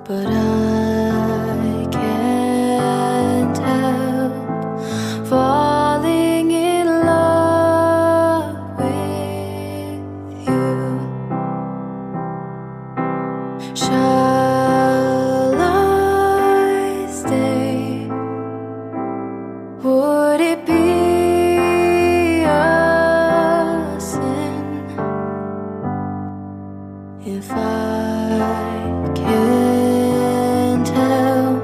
but I can't help falling in love with you. Shall I stay? Would it be a sin if I can't help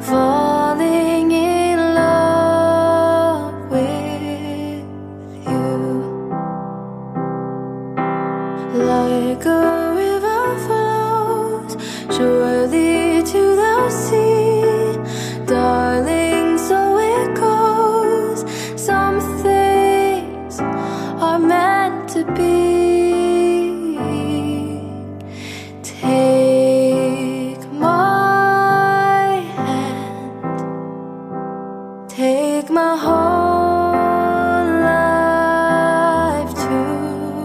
falling in love with you? Like a river flows surely to the sea, darling, so it goes. Some things are meant to be. Take my hand, take my whole life too,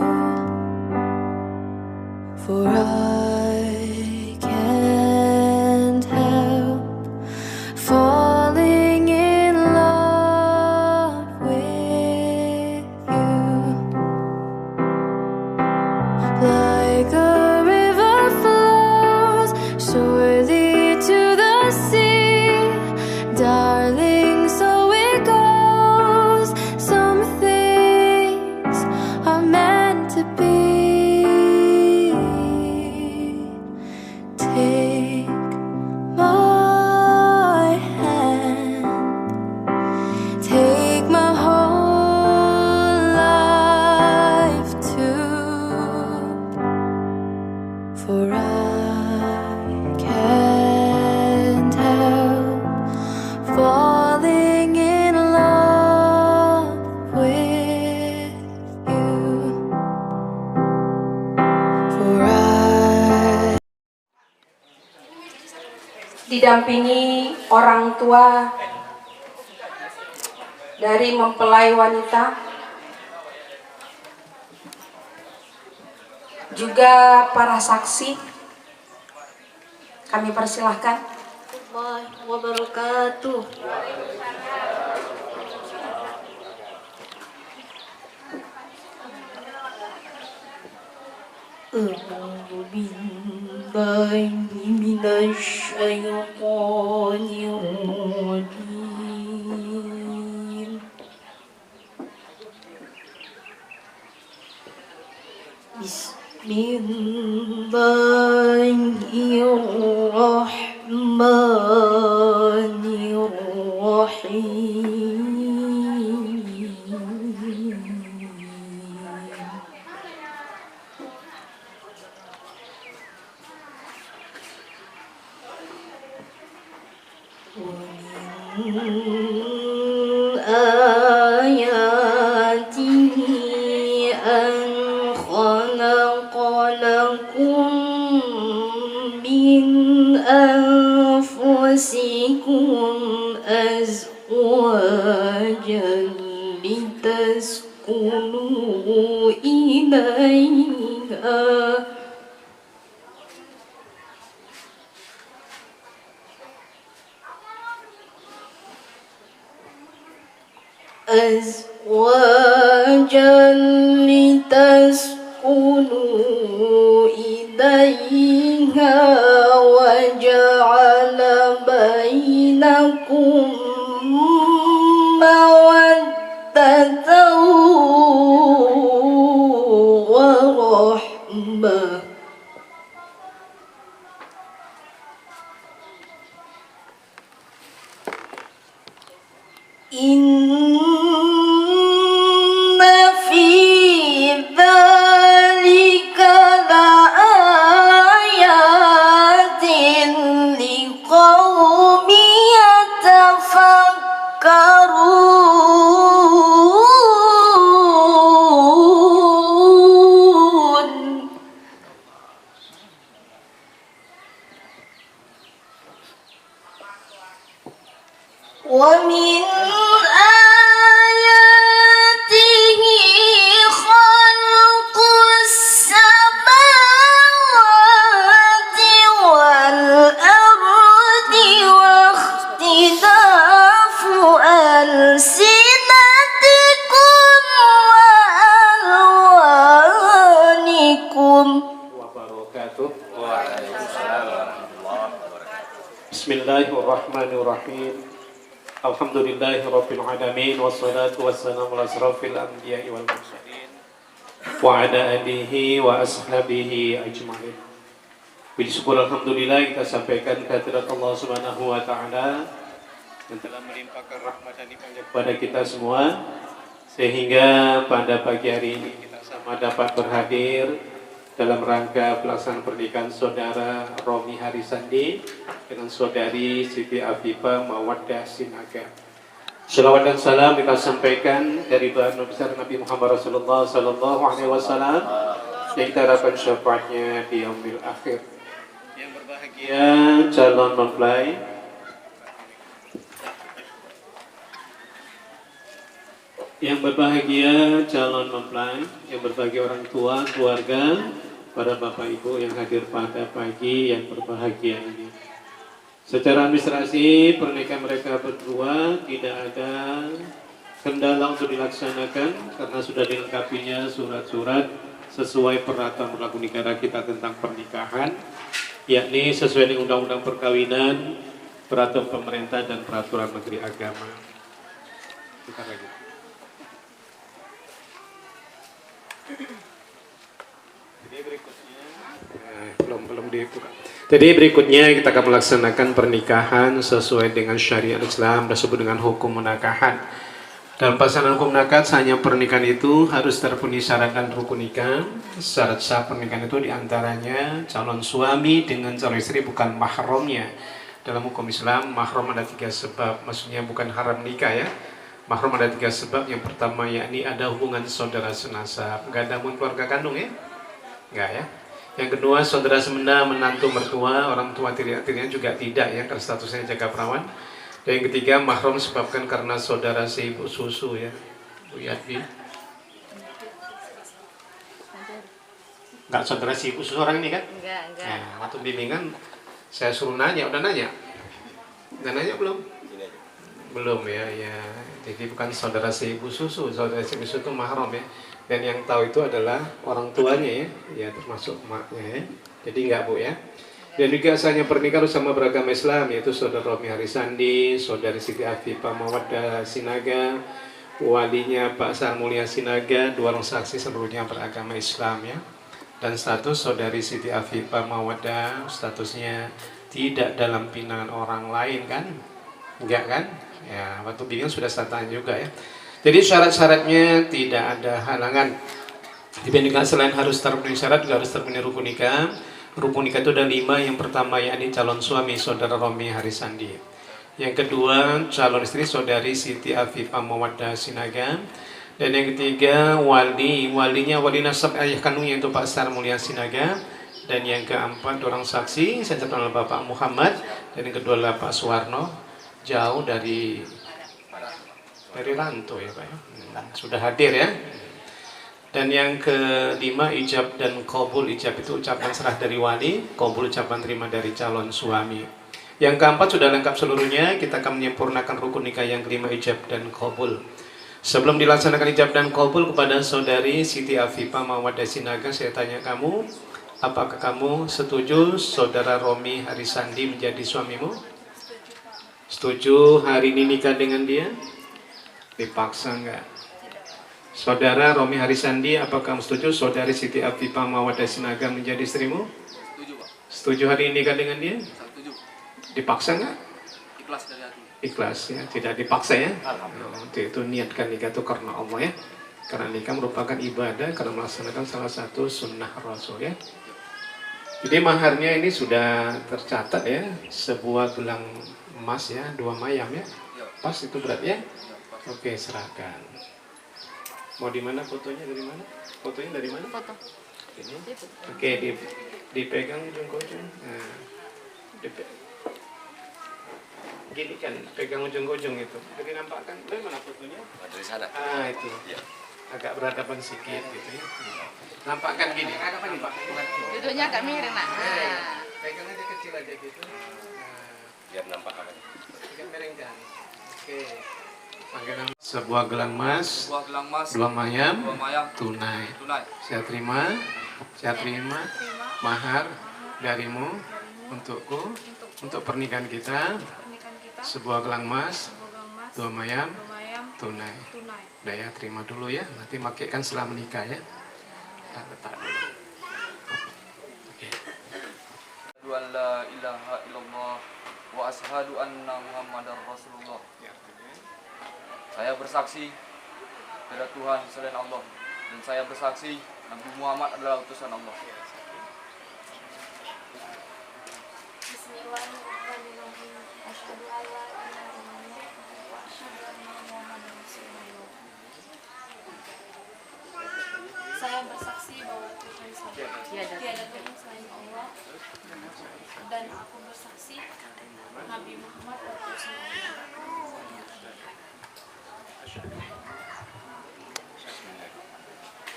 for I can't help falling in love with you. Like a river flows surely to the sea, darling, so it goes. Some things are meant to be. Take my hand, take my whole life too, for I can't help falling in love with you. For I didampingi orang tua dari mempelai wanita, juga para saksi, kami persilahkan. warahmatullahi wabarakatuh. A'udzu billahi minasy syaithanir rajim. Bismillahirrahmanirrahim. Ayatihi an khalaqa lakum min anfusikum azwajan litaskunu ilaiha wa ja'ala bainakum mawaddatan wa rahmah. Inna fi dzalika laayatin liqaumin yatafakkarun. Wa min ayatihi khalqus samawati wal Bismillahirrahmanirrahim. Alhamdulillahirabbil alamin wassalatu wassalamu ala asrofil anbiya'i wal mursalin wa ala alihi wa ashabihi ajma'in. Puji syukur alhamdulillah kita sampaikan kehadirat Allah Subhanahu wa taala yang telah melimpahkan rahmat dan nikmatnya kepada kita semua sehingga pada pagi hari ini kita sama dapat berhadir dalam rangka pelaksanaan pernikahan saudara Romi Harisandi dengan saudari Siti Afifah Mawaddah Sinaga. Shalawat dan salam kita sampaikan dari baginda besar Nabi Muhammad Rasulullah Sallallahu Alaihi Wasallam yang kita harapkan syafaatnya di yaumil akhir. Yang berbahagia calon mempelai, yang berbahagia orang tua, keluarga, para bapak ibu yang hadir pada pagi yang berbahagia ini. Secara administrasi pernikahan mereka berdua tidak ada kendala untuk dilaksanakan karena sudah dilengkapinya surat-surat sesuai peraturan berlaku negara kita tentang pernikahan, yakni sesuai dengan undang-undang perkawinan, peraturan pemerintah dan peraturan menteri agama. Kita lagi. Jadi berikutnya kita akan melaksanakan pernikahan sesuai dengan syariat Islam, disebut dengan hukum menakahan. Dalam pelaksanaan hukum menakahan, hanya pernikahan itu harus terpenuhi syarat dan rukun nikah. Syarat sah pernikahan itu diantaranya calon suami dengan calon istri bukan mahramnya. Dalam hukum Islam, mahram ada 3 sebab, maksudnya bukan haram nikah ya. Mahram ada 3 sebab. Yang pertama yakni ada hubungan saudara senasab, nggak ada keluarga kandung ya, nggak ya. Yang kedua saudara semena, menantu, mertua, orang tua tirinya juga tidak ya, karena statusnya jaga perawan. Dan yang ketiga mahram disebabkan karena saudara seibu susu ya, Bu Yadvi. Nggak saudara seibu susu orang ini kan? Enggak. Nah, waktu bimbingan saya suruh nanya, udah nanya? Udah nanya belum? Belum ya. Jadi bukan saudara seibu susu, saudara seibu susu itu mahram ya. Dan yang tahu itu adalah orang tuanya ya termasuk emaknya ya. Jadi enggak Bu ya. Dan juga asalnya pernikahan sama beragama Islam, yaitu saudara Romi Harisandi, saudari Siti Afifah Mawaddah Sinaga, walinya Pak Sarmulia Sinaga, 2 orang saksi seluruhnya beragama Islam ya. Dan status saudari Siti Afifah Mawaddah statusnya tidak dalam pinangan orang lain kan? Enggak kan? Ya, waktu bingung sudah saya tanya juga ya. Jadi syarat-syaratnya tidak ada halangan. Dibandingkan selain harus terpenuhi syarat, juga harus terpenuhi rukun nikah. Rukun nikah itu ada 5. Yang pertama yakni calon suami saudara Romi Harisandi. Yang kedua calon istri saudari Siti Afifah Mawaddah Sinaga. Dan yang ketiga walinya wali nasab ayah kandungnya itu Pak Sarmulia Sinaga. Dan yang keempat orang saksi, saya catat Bapak Muhammad. Dan yang kedua adalah Pak Suwarno, jauh dari Ranto ya Pak ya. Sudah hadir ya. Dan yang kelima ijab dan qabul. Ijab itu ucapan serah dari wali, qabul ucapan terima dari calon suami. Yang keempat sudah lengkap seluruhnya, kita akan menyempurnakan rukun nikah yang kelima, ijab dan qabul. Sebelum dilaksanakan ijab dan qabul kepada saudari Siti Afifah Mawaddah Sinaga, saya tanya kamu, apakah kamu setuju saudara Romi Harisandi menjadi suamimu? Setuju hari ini nikah dengan dia? Dipaksa enggak? Saudara Romi Harisandi, apakah kamu setuju saudari Siti Afifah Mawaddah Sinaga menjadi istrimu? Setuju Pak. Setuju hari ini nikah dengan dia? Setuju. Dipaksa enggak? Ikhlas dari hati. Ikhlas ya, tidak dipaksa ya. Itu niatkan nikah itu karena Allah ya. Karena nikah merupakan ibadah karena melaksanakan salah satu sunnah Rasul ya. Jadi maharnya ini sudah tercatat ya, sebuah gelang emas ya, 2 mayam ya. Pas itu berat ya. Oke, serahkan. Mau di mana fotonya, dari mana? Fotonya dari mana? Foto. Ini. Oke, dipegang ujung ke ujung. Nah, gini kan, pegang ujung ke ujung itu. Jadi nampakkan, dari mana fotonya? Dari sana. Itu. Agak berhadapan sedikit gitu ya. Nampakkan gini. Agak apa nih Pak? Duduknya agak miring nak. Pegang aja kecil aja gitu. Biar nampak apa? Agak miring kan. Oke. Sebuah gelang emas, 2 mayam, tunai. Saya terima mahar darimu untukku untuk pernikahan kita sebuah gelang emas 2 mayam tunai. Udah ya, terima dulu ya, nanti makaikan setelah menikah ya. Kita letak dulu. Oke. Asyhadu an la ilaha illallah wa asyhadu anna Muhammadar Rasulullah. Saya bersaksi pada Tuhan selain Allah, dan saya bersaksi Nabi Muhammad adalah utusan Allah. Bismillahirrahmanirrahim. Asyhadu an la ilaha illallah wa asyhadu anna Muhammadar Rasulullah. Saya bersaksi bahwa Tuhan tiada Tuhan selain Allah, dan aku bersaksi Nabi Muhammad utusan Allah.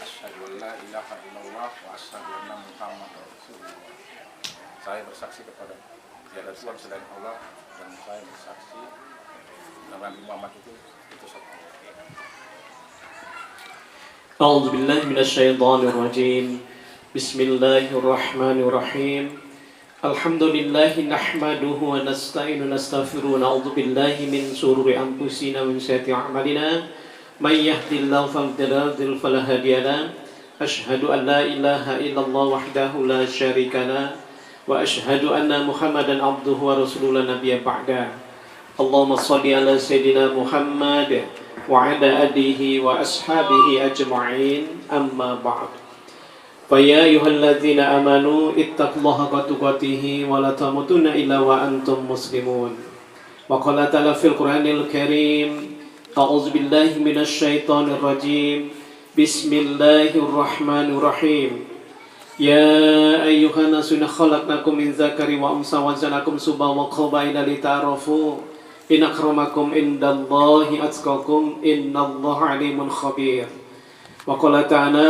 Asyhadu an la ilaha illallah wa asyhadu anna Muhammadar Rasulullah. Saya bersaksi kepada tiada Tuhan selain Allah, dan saya bersaksi Nabi Muhammad itu utusan Allah. أعوذ بالله من الشيطان الرجيم بسم الله الرحمن الرحيم الحمد لله نحمده ونستعين ونستغفره ونعوذ بالله من شرور أنفسنا ومن سيئات أعمالنا من يهد الله فلا مضل فلا هادي له أشهد أن لا إله إلا الله وحده لا شريك له وأشهد أن محمدا عبده ورسوله لا نبي بعده اللهم صل على سيدنا محمد وعلى آله وأصحابه أجمعين أما بعد فيا أيها الذين آمنوا اتقوا الله حق تقاته ولا تموتن إلا وأنتم مسلمون وقال تعالى في القرآن الكريم أعوذ بالله من الشيطان الرجيم بسم الله الرحمن الرحيم يا أيها الناس إنا خلقناكم من ذكر وأنثى وجعلناكم شعوبا وقبائل لتعارفوا إن أكرمكم عند الله أتقاكم إن الله عليم خبير وقال تعالى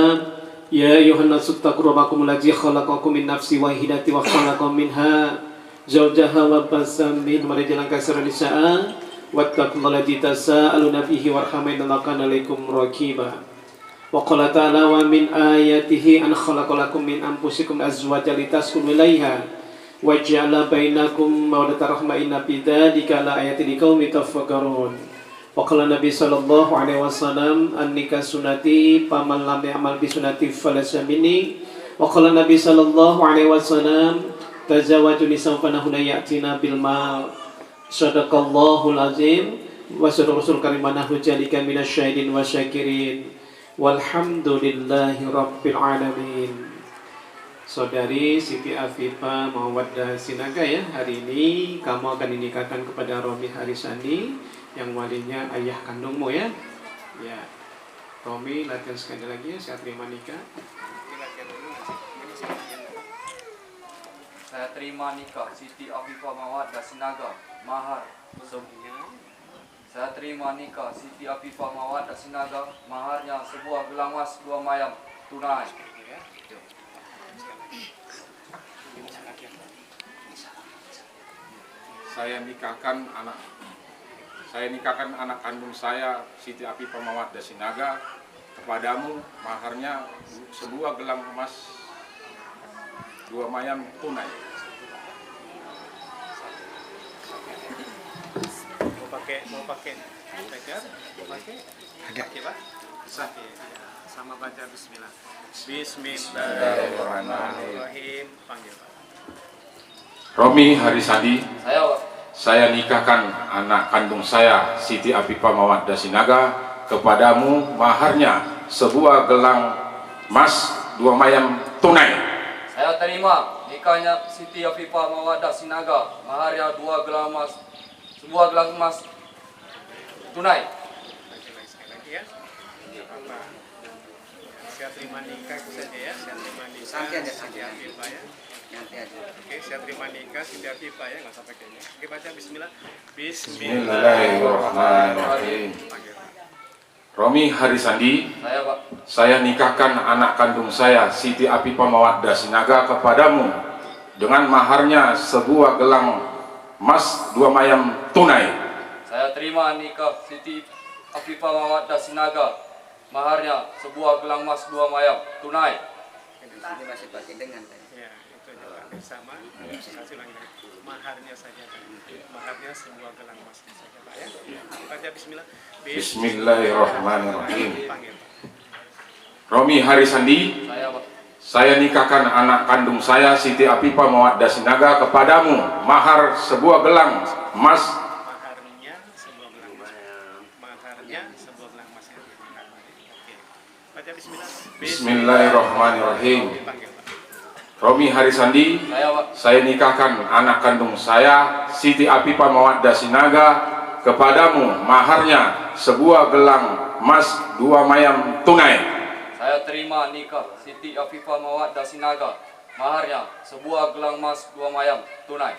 يا أيها الناس اتقوا ربكم الذي خلقكم من نفس واحدة وخلق منها زوجها وبث منهما رجالا كثيرا ونساء واتقوا الله الذي تساءلون به والأرحام إن الله كان عليكم رقيبا وقال تعالى ومن آياته أن خلق لكم من أنفسكم أزواجا لتسكنوا إليها وجعل بينكم مودة ورحمة إن في ذلك لآيات لقوم يتفكرون وقال النبي صلى الله عليه وسلم النكاح سنتي فمن لم يعمل بسنتي فليس مني وقال النبي صلى الله عليه وسلم تزوجوا النساء فإنهن يأتين بالمال صدق الله العظيم وصدق رسول الكريم ونحن ذلك من الشاهدين والشاكرين والحمد لله رب العالمين. Saudari Siti Afifah Mawaddah Sinaga ya, hari ini kamu akan dinikahkan kepada Romi Harisani yang walinya ayah kandungmu ya. Ya, Romi latihan sekali lagi ya, saya terima nikah. Saya terima nikah Siti Afifah Mawaddah Sinaga, mahar. Saya terima nikah Siti Afifah Mawaddah Sinaga, maharnya sebuah gelang emas 2 mayam tunai. Saya nikahkan anak kandung saya Siti Afifah Mawaddah Sinaga kepadamu, maharnya sebuah gelang emas 2 mayam tunai. Mau pakai Pak? Sama baca bismillah. Bismillahirrahmanirrahim. Panggil Pak. Romi Harisani, Saya, Pak. saya nikahkan anak kandung saya Siti Afifah Mawaddah Sinaga kepadamu, maharnya sebuah gelang emas 2 mayam tunai. Saya terima nikahnya Siti Afifah Mawaddah Sinaga, maharnya 2 gelang emas, sebuah gelang emas tunai. Sekali lagi ya. Apa? Saya terima nikah itu saja ya. Saya terima nikah Siti Afifah ya. Oke, saya terima nikah Siti Afifah ya, nggak usah pakainya. Oke, baca bismillah. Bismillahirrahmanirrahim. Romi Harisandi, Saya, Pak. saya nikahkan anak kandung saya Siti Afifah Mawaddah Sinaga kepadamu dengan maharnya sebuah gelang emas 2 mayam tunai. Saya terima nikah Siti Afifah Mawaddah Sinaga, maharnya sebuah gelang emas 2 mayam tunai. Ya, itu aja Pak. bersama. Saya ulangi lagi. Maharnya saja. Maharnya sebuah gelang emas saja, Pak ya. Baca bismillah. Bismillahirrahmanirrahim. Panggil. Romi Harisandi, saya nikahkan anak kandung saya Siti Afifa Mawaddah Sinaga kepadamu mahar sebuah gelang emas. Maharnya sebuah gelang emas. Maharnya sebuah gelang emas. Oke. Baca bismillah. Bismillahirrahmanirrahim. Panggil, Pak. Romi Harisandi, saya nikahkan anak kandung saya Siti Afifa Mawaddah Sinaga kepadamu maharnya sebuah gelang emas 2 mayam tunai. Saya terima nikah Siti Afifa Mawaddah Sinaga. Maharnya sebuah gelang emas 2 mayam tunai.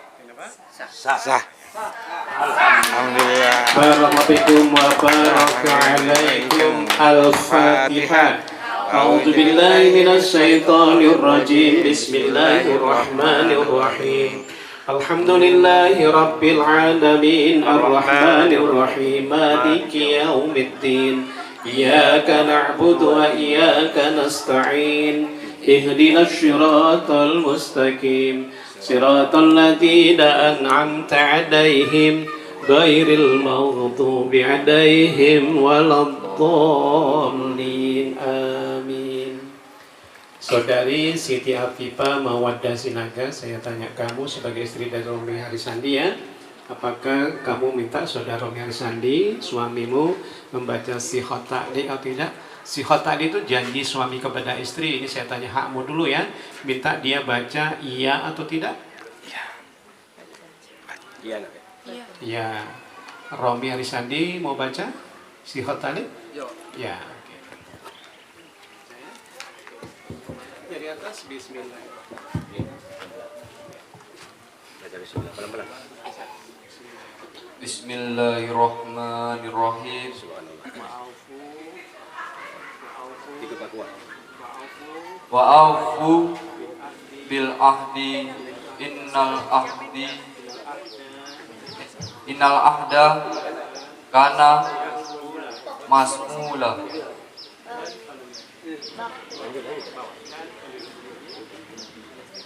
Barakallahu wa baraka alaikum. Al-Fatihah. A'udzu billahi minasy syaithanir rajim. Bismillahirrahmanirrahim. Alhamdulillahi rabbil alamin arrahmanir rahim maliki yaumiddin. Iyyaka na'budu wa iyyaka nasta'in. Ihdinas siratal mustaqim. Siratal ladzina an'amta 'alaihim ghairil maghdubi 'alaihim waladdallin. Amin. Saudari Siti Afifa Mawaddah Sinaga, saya tanya kamu sebagai istri dari Romi Harisandi ya, apakah kamu minta saudara Romi Harisandi, suamimu, membaca sihat ta'liq atau tidak? Sihat ta'liq itu janji suami kepada istri. Ini saya tanya hakmu dulu ya, minta dia baca iya atau tidak? Iya. Ya. Romi Harisandi mau baca sihat ta'liq? Ya. Dari atas bismillah. Bismillahirrahmanirrahim. Wa'afu bil ahdi innal ahda kana mas'ula.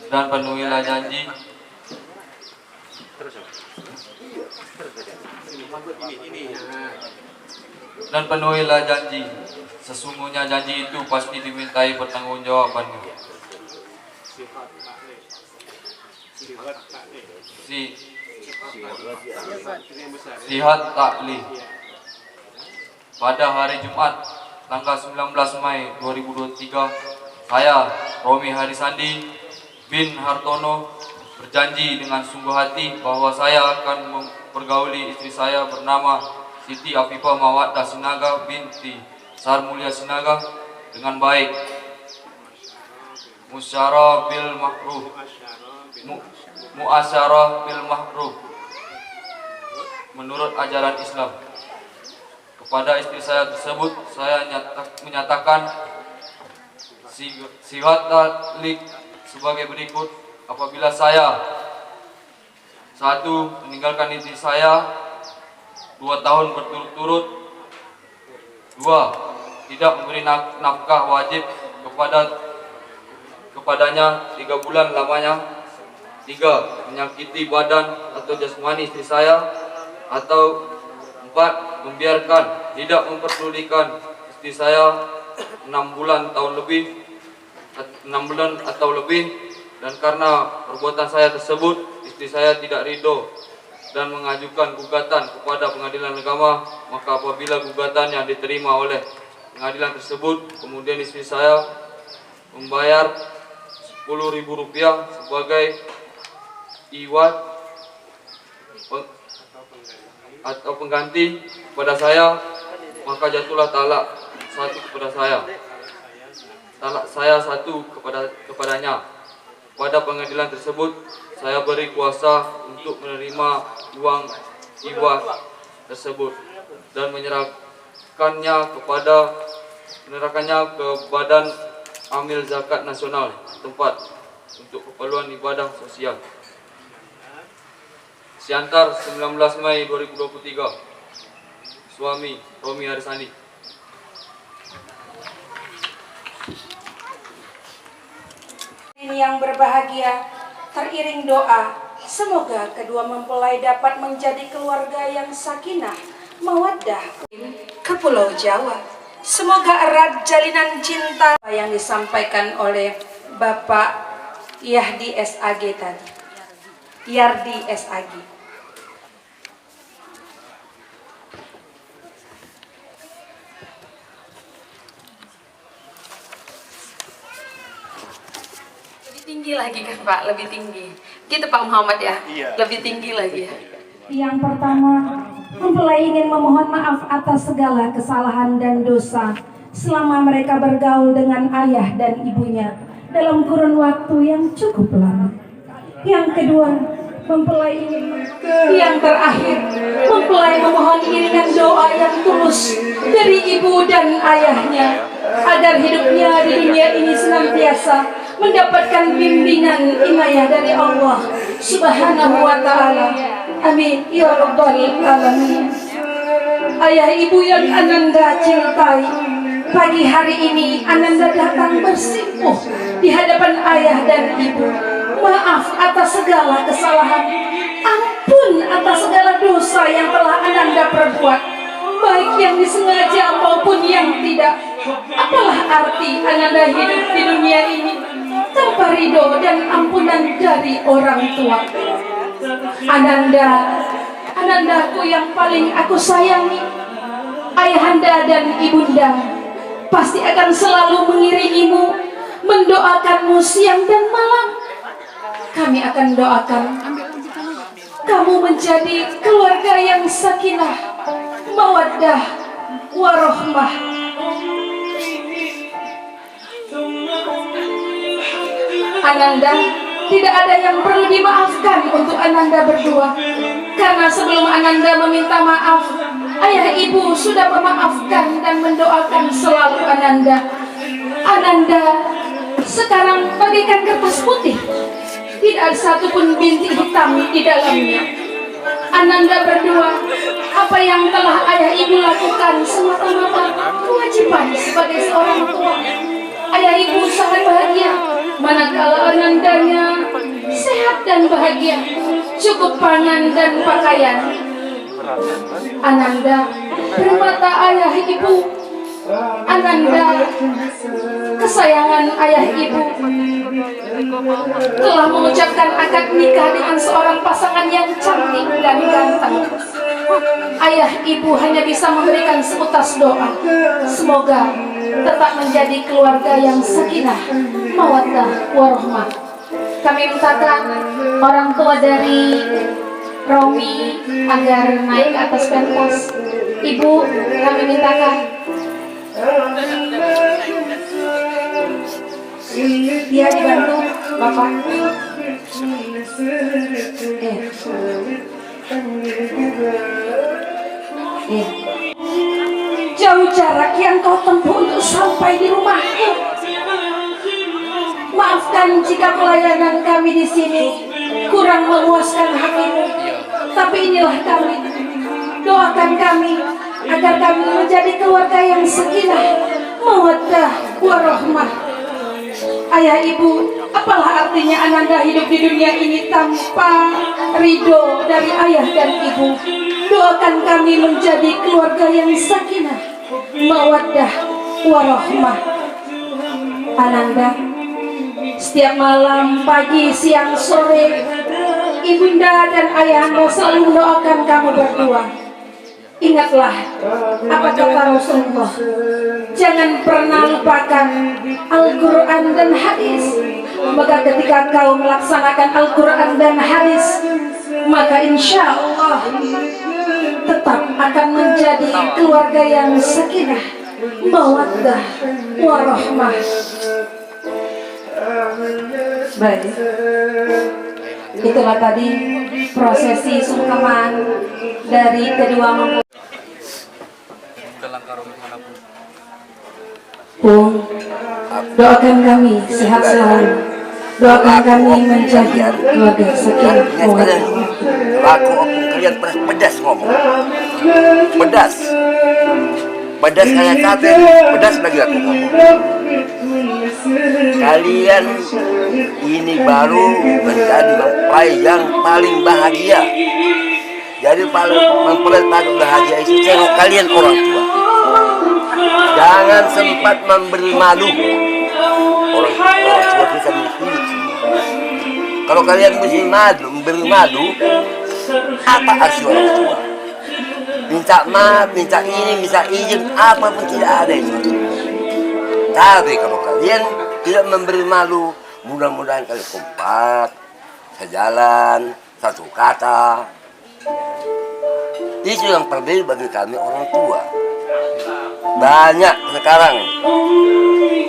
Dan penuhilah janji sesungguhnya janji itu pasti dimintai pertanggungjawabannya. Sihat ta'liq pada hari Jumat tanggal 19 Mei 2023, saya Romi Harisandi bin Hartono berjanji dengan sungguh hati bahwa saya akan mempergauli istri saya bernama Siti Afifa Mawaddah Sinaga binti Sarmulia Sinaga dengan baik, muasyarah bil ma'ruf menurut ajaran Islam. Kepada istri saya tersebut saya menyatakan sihat ta'liq sebagai berikut. Apabila saya 1. meninggalkan istri saya 2 tahun berturut-turut, 2. tidak memberi nafkah wajib kepadanya 3 bulan lamanya, 3. menyakiti badan atau jasmani istri saya, atau 4. membiarkan tidak memperdulikan istri saya 6 bulan atau lebih, dan karena perbuatan saya tersebut istri saya tidak ridho dan mengajukan gugatan kepada pengadilan agama, maka apabila gugatan yang diterima oleh pengadilan tersebut, kemudian istri saya membayar Rp10.000 sebagai iwat atau pengganti kepada saya, maka jatuhlah talak 1 kepada saya. Talak saya 1 kepadanya. Pada pengadilan tersebut saya beri kuasa untuk menerima uang iwat tersebut dan menyerahkannya ke Badan Amil Zakat Nasional tempat untuk keperluan ibadah sosial. Siantar 19 Mei 2023. Suami Romi Harisandi. Ini yang berbahagia, teriring doa, semoga kedua mempelai dapat menjadi keluarga yang sakinah, mawaddah ke Pulau Jawa. Semoga erat jalinan cinta yang disampaikan oleh Bapak Yardi SAG tadi. Yardi SAG. Tinggi lagi kan Pak, lebih tinggi. Gitu Pak Muhammad ya, lebih tinggi lagi. Yang pertama, mempelai ingin memohon maaf atas segala kesalahan dan dosa selama mereka bergaul dengan ayah dan ibunya dalam kurun waktu yang cukup lama. Yang kedua, Yang terakhir, mempelai memohon iringan doa yang tulus dari ibu dan ayahnya agar hidupnya di dunia ini senantiasa mendapatkan bimbingan inayah dari Allah Subhanahu wa Ta'ala. Amin ya rabbal alamin. Ayah ibu yang Ananda cintai, pagi hari ini Ananda datang bersimpuh di hadapan ayah dan ibu. Maaf atas segala kesalahan, ampun atas segala dosa yang telah Ananda perbuat, baik yang disengaja maupun yang tidak. Apalah arti Ananda hidup di dunia ini tanpa ridho dan ampunan dari orang tua? Anandaku yang paling aku sayangi, ayahanda dan ibunda pasti akan selalu mengiringimu, mendoakanmu siang dan malam. Kami akan doakan kamu menjadi keluarga yang sakinah, mawaddah, warohmah. Ananda, tidak ada yang perlu dimaafkan untuk Ananda berdua, karena sebelum Ananda meminta maaf, ayah ibu sudah memaafkan dan mendoakan selalu Ananda. Ananda sekarang bagaikan kertas putih, tidak ada satupun bintik hitam di dalamnya. Ananda berdua, apa yang telah ayah ibu lakukan semata-mata kewajiban sebagai seorang tua. Ayah ibu sangat bahagia manakala Anandanya sehat dan bahagia, cukup pangan dan pakaian. Ananda bermata ayah ibu. Ananda kesayangan ayah ibu telah mengucapkan akad nikah dengan seorang pasangan yang cantik dan ganteng. Ayah ibu hanya bisa memberikan seutas doa, semoga tetap menjadi keluarga yang sakinah, mawaddah, warohmah. Kami mintakan orang tua dari Romi agar naik ke atas pentas. Ibu, kami mintakan dia dibantu Bapak. Jauh jarak yang kau tempuh untuk sampai di rumahku. Maafkan jika pelayanan kami di sini kurang memuaskan hatimu, tapi inilah kami. Doakan kami agar kami menjadi keluarga yang sakinah, mawaddah, warohmah. Ayah ibu, apalah artinya Ananda hidup di dunia ini tanpa ridho dari ayah dan ibu? Doakan kami menjadi keluarga yang sakinah, mawaddah, warohmah. Ananda, setiap malam, pagi, siang, sore, ibunda dan ayahanda selalu mendoakan kamu berdua. Ingatlah apa kata Rasulullah, jangan pernah lupakan Al-Quran dan hadis. Maka ketika kau melaksanakan Al-Quran dan hadis, maka insya Allah tetap akan menjadi keluarga yang sakinah, mawaddah, warohmah. Baik, itulah tadi prosesi sungkeman dari kedua mempelai. Bung, doakan kami sehat selalu. Doakan kami menjadi keluarga sakinah, mawaddah. Aku kalian pedas ngomong. Pedas kayak kate, pedas lagi aku ngomong. kalian ini baru menjadi mempelai yang paling bahagia. Jadi mempelai paling bahagia itu tengok kalian orang tua. Jangan sempat memberi malu. Orang tua kita memiliki. Kalau kalian memberi malu, apa arti orang tua? Minta maaf, minta ini, minta izin, apapun tidak ada itu. Tapi kalau kalian tidak memberi malu, mudah-mudahan kalian kompak, sejalan, satu kata. Itu yang terbaik bagi kami orang tua. Banyak sekarang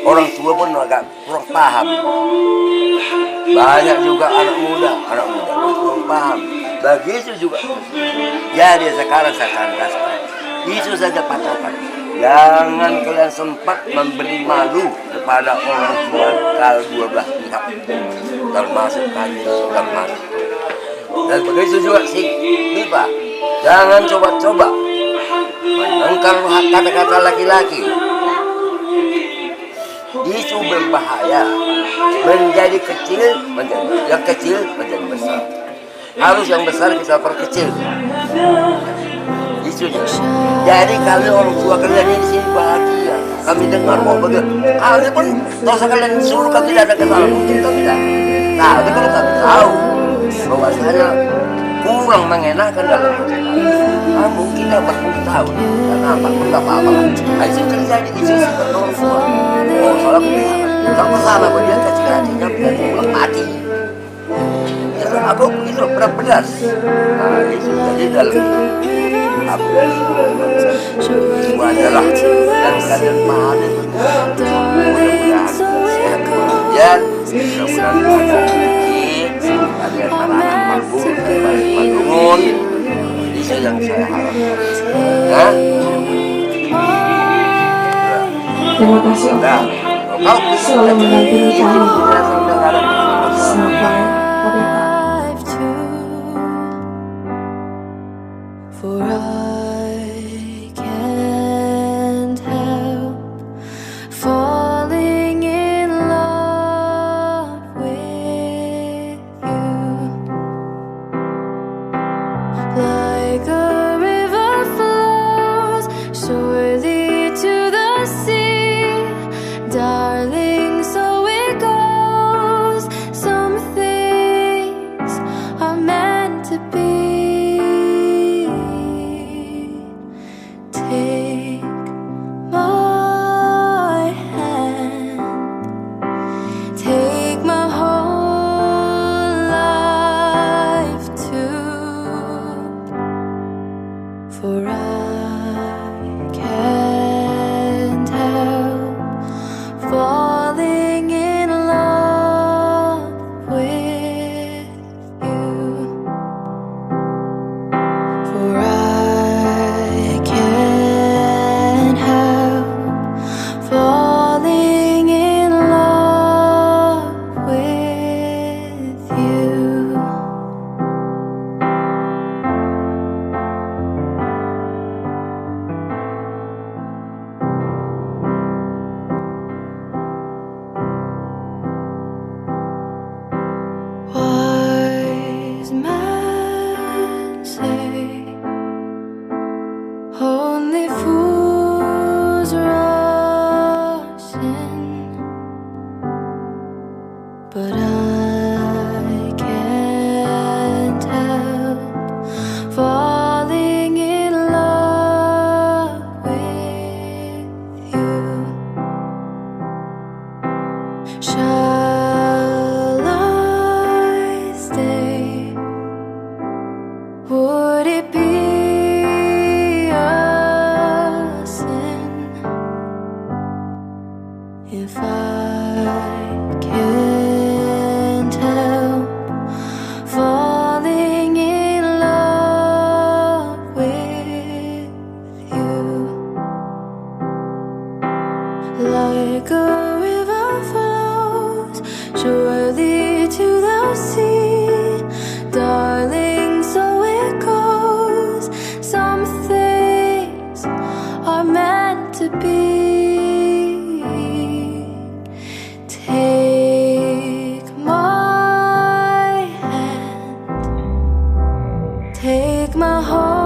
orang tua pun agak kurang paham. Banyak juga anak muda kurang paham. Begitu juga. Jadi sekarang saya kandaskan, itu saja patokan. Jangan kalian sempat memberi malu kepada orang tua kalau 12 pihak, termasuk kami, termasuk. Dan begitu juga si Bipa, jangan coba-coba menengkar kata-kata laki-laki. Itu berbahaya. Menjadi kecil, yang kecil menjadi besar. Harus yang besar kita perkecil. Itu dia. Jadi kami orang tua kalian di sini bahagia. Kami dengar mau bagaimana. Kami pun dosa kalian suruh kami tidak ada kesalahan. Mungkin kami tidak. Nah, kalau kami tahu bahwasanya kurang mengenakan dalam hati kami. Mungkin tidak berpuluh tahun. Karena apa pun tidak apa-apa. Itu terjadi di sisi orang tua. Oh, salah kebiasaan. Kalau salah dia kecil hatinya menjadi pulang mati. Aku itu benar-benar. Nah, itu jadi dalam aku itu adalah dan kalian pahami. Mudah-mudahan sehat kemudian, mudah-mudahan kalian anak-anak mampu bangun. Itu yang saya harapkan. Ya. Terima kasih Om. Selalu mendampingi kami sampai pada For I can't help falling in love with you. Like a river flows surely to the sea, darling, so it goes. Some things are meant to be. Take my hand, take my whole life too, for I can't help falling in love with you, for I can't help falling in love with you. Wise men say only fools rush in, but I can't help falling in love with you. Shall I stay? Would it be a sin if I can't help falling in love with you? Like a river flows surely to the sea, darling, so it goes. Take my heart